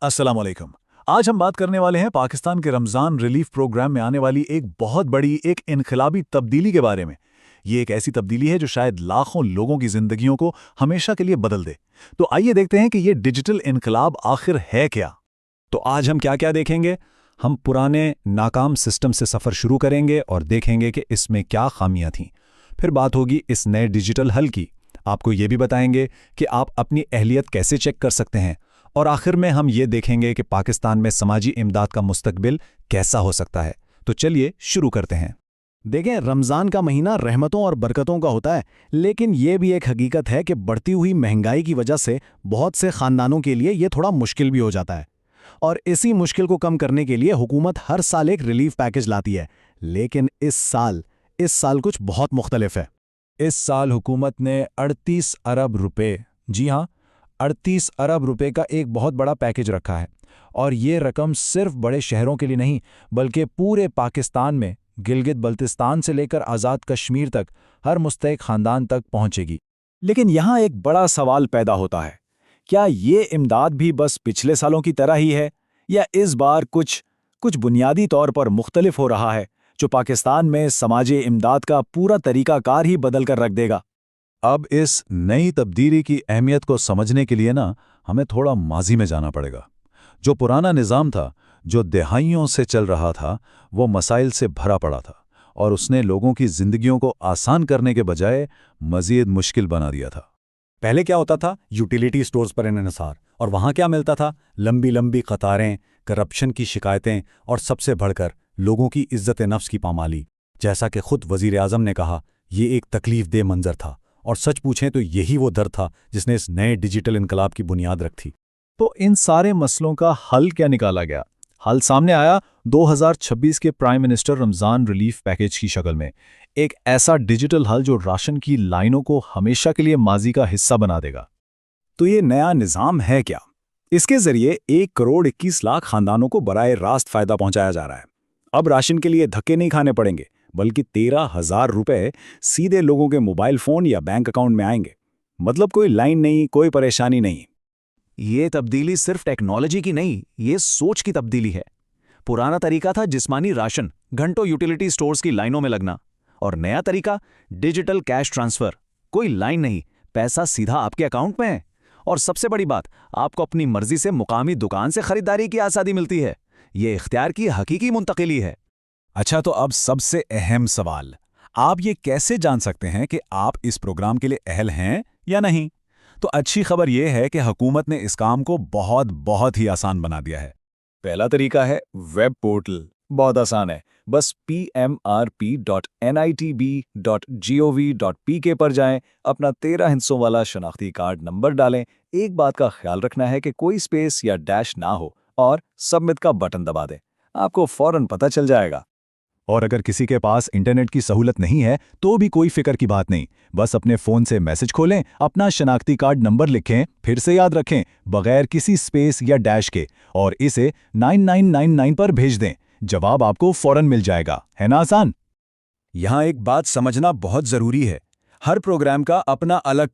अस्सलाम वालेकुम। आज हम बात करने वाले हैं पाकिस्तान के रमज़ान रिलीफ प्रोग्राम में आने वाली एक बहुत बड़ी एक इनकलाबी तब्दीली के बारे में। ये एक ऐसी तब्दीली है जो शायद लाखों लोगों की ज़िंदगियों को हमेशा के लिए बदल दे। तो आइए देखते हैं कि ये डिजिटल इनकलाब आखिर है क्या। तो आज हम क्या क्या देखेंगे। हम पुराने नाकाम सिस्टम से सफ़र शुरू करेंगे और देखेंगे कि इसमें क्या खामियां थीं। फिर बात होगी इस नए डिजिटल हल की। आपको ये भी बताएंगे कि आप अपनी अहलियत कैसे चेक कर सकते हैं। और आखिर में हम ये देखेंगे कि पाकिस्तान में समाजी इमदाद का मुस्तकबिल कैसा हो सकता है। तो चलिए शुरू करते हैं। देखें, रमज़ान का महीना रहमतों और बरकतों का होता है, लेकिन ये भी एक हकीकत है कि बढ़ती हुई महंगाई की वजह से बहुत से ख़ानदानों के लिए ये थोड़ा मुश्किल भी हो जाता है। और इसी मुश्किल को कम करने के लिए हुकूमत हर साल एक रिलीफ पैकेज लाती है, लेकिन इस साल कुछ बहुत मुख्तलिफ है। इस साल हुकूमत ने 38 अरब रुपए, जी हाँ, 38 अरब रुपए का एक बहुत बड़ा पैकेज रखा है। और ये रकम सिर्फ बड़े शहरों के लिए नहीं, बल्कि पूरे पाकिस्तान में गिलगित बल्तिस्तान से लेकर आज़ाद कश्मीर तक हर मुस्तहिक ख़ानदान तक पहुंचेगी। लेकिन यहाँ एक बड़ा सवाल पैदा होता है, क्या ये इमदाद भी बस पिछले सालों की तरह ही है, या इस बार कुछ बुनियादी तौर पर मुख्तलिफ हो रहा है, जो पाकिस्तान में समाजी इमदाद का पूरा तरीकाकार ही बदल कर रख देगा। अब इस नई तब्दीली की अहमियत को समझने के लिए हमें थोड़ा माजी में जाना पड़ेगा। जो पुराना निज़ाम था, जो दहाइयों से चल रहा था, वो मसाइल से भरा पड़ा था और उसने लोगों की जिंदगियों को आसान करने के बजाय मज़ीद मुश्किल बना दिया था। पहले क्या होता था, यूटिलिटी स्टोर्स पर इन्हिसार, और वहाँ क्या मिलता था, लंबी लंबी कतारें, करप्शन की शिकायतें और सबसे बढ़कर लोगों की इज्जत नफ्स की पामाली। जैसा कि खुद वज़ीर आज़म ने कहा, ये एक तकलीफ दे मंजर था, और सच पूछें तो यही वो दर था जिसने इस नए डिजिटल इनकलाब की बुनियाद रखी। तो इन सारे मसलों का हल क्या निकाला गया? हल सामने आया 2026 के prime minister Ramzan relief package की शक्ल में। एक ऐसा डिजिटल हल जो राशन की लाइनों को हमेशा के लिए माजी का हिस्सा बना देगा। तो ये नया निज़ाम है क्या? इसके जरिए 1 करोड़ 21 लाख खानदानों को बराए रास्त फायदा पहुंचाया जा रहा है। अब राशन के लिए धक्के नहीं खाने पड़ेंगे, बल्कि 13,000 रुपए सीधे लोगों के मोबाइल फोन या बैंक अकाउंट में आएंगे। मतलब कोई लाइन नहीं, कोई परेशानी नहीं। ये तब्दीली सिर्फ टेक्नोलॉजी की नहीं, ये सोच की तब्दीली है। पुराना तरीका था जिस्मानी राशन, घंटों यूटिलिटी स्टोर्स की लाइनों में लगना, और नया तरीका डिजिटल कैश ट्रांसफर। कोई लाइन नहीं, पैसा सीधा आपके अकाउंट में है। और सबसे बड़ी बात, आपको अपनी मर्जी से मुकामी दुकान से खरीदारी की आज़ादी मिलती है। ये इख्तियार की हकीकी मुंतकिली है। अच्छा, तो अब सबसे अहम सवाल, आप ये कैसे जान सकते हैं कि आप इस प्रोग्राम के लिए अहल हैं या नहीं? तो अच्छी खबर यह है कि हुकूमत ने इस काम को बहुत ही आसान बना दिया है। पहला तरीका है वेब पोर्टल। बहुत आसान है, बस pmrp.nitb.gov.pk पर जाएं, अपना 13 हिस्सों वाला शनाख्ती कार्ड नंबर डालें। एक बात का ख्याल रखना है कि कोई स्पेस या डैश ना हो, और सबमिट का बटन दबा दें। आपको फौरन पता चल जाएगा। और अगर किसी के पास इंटरनेट की सहूलत नहीं है तो भी कोई फिक्र की बात नहीं। बस अपने फ़ोन से मैसेज खोलें, अपना शनाख्ती कार्ड नंबर लिखें, फिर से याद रखें, बगैर किसी स्पेस या डैश के, और इसे 9999 पर भेज दें। जवाब आपको फौरन मिल जाएगा। है ना आसान? यहाँ एक बात समझना बहुत ज़रूरी है, हर प्रोग्राम का अपना अलग